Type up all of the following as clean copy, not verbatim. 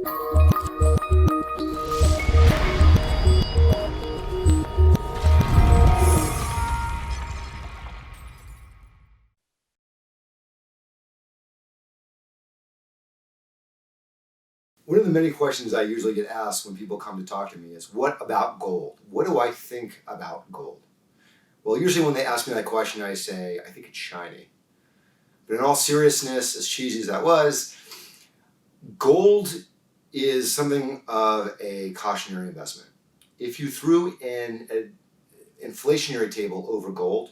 One of the many questions I usually get asked when people come to talk to me is, what about gold? What do I think about gold? Well, usually when they ask me that question, I say, I think it's shiny. But in all seriousness, as cheesy as that was, gold is something of a cautionary investment. If you threw in an inflationary table over gold,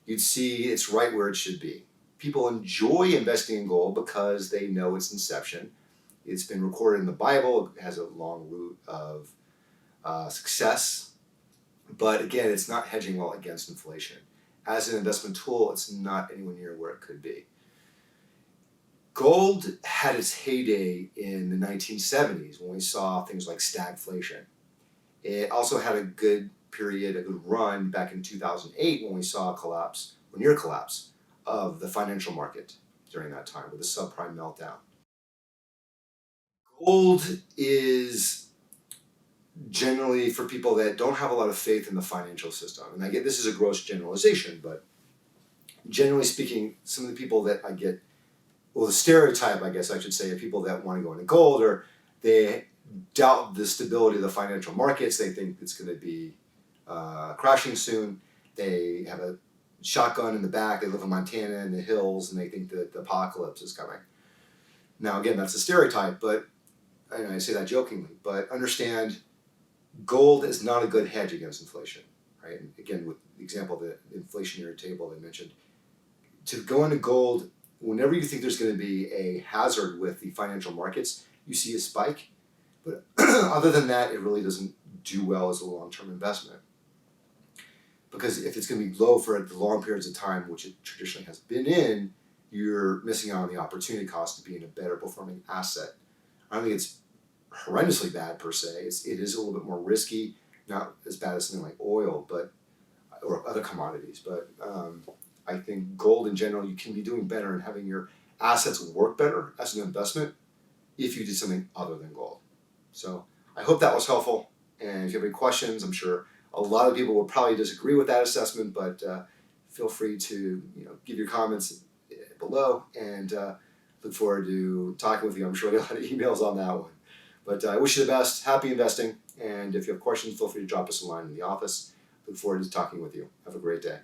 you'd see it's right where it should be. People enjoy investing in gold because they know its inception. It's been recorded in the Bible. It has a long root of success. But again, it's not hedging well against inflation. As an investment tool, it's not anywhere near where it could be. Gold had its heyday in the 1970s when we saw things like stagflation. It also had a good period, a good run back in 2008 when we saw a collapse, or near collapse, of the financial market during that time with the subprime meltdown. Gold is generally for people that don't have a lot of faith in the financial system. And I get this is a gross generalization, but generally speaking, some of the people that I get, well, the stereotype, I guess I should say, of people that want to go into gold, or they doubt the stability of the financial markets. They think it's going to be crashing soon. They have a shotgun in the back. They live in Montana in the hills, and they think that the apocalypse is coming. Now, again, that's a stereotype, but I say that jokingly. But understand, gold is not a good hedge against inflation, right? And again, with the example of the inflationary table I mentioned, to go into gold, whenever you think there's going to be a hazard with the financial markets, you see a spike. But other than that, it really doesn't do well as a long-term investment. Because if it's going to be low for long periods of time, which it traditionally has been in, you're missing out on the opportunity cost to be in a better performing asset. I don't think it's horrendously bad per se. It is a little bit more risky, not as bad as something like oil, or other commodities. But I think gold in general, you can be doing better and having your assets work better as an investment if you did something other than gold. So I hope that was helpful. And if you have any questions, I'm sure a lot of people will probably disagree with that assessment, but feel free to give your comments below, and look forward to talking with you. I'm sure I'll get a lot of emails on that one. But I wish you the best. Happy investing. And if you have questions, feel free to drop us a line in the office. Look forward to talking with you. Have a great day.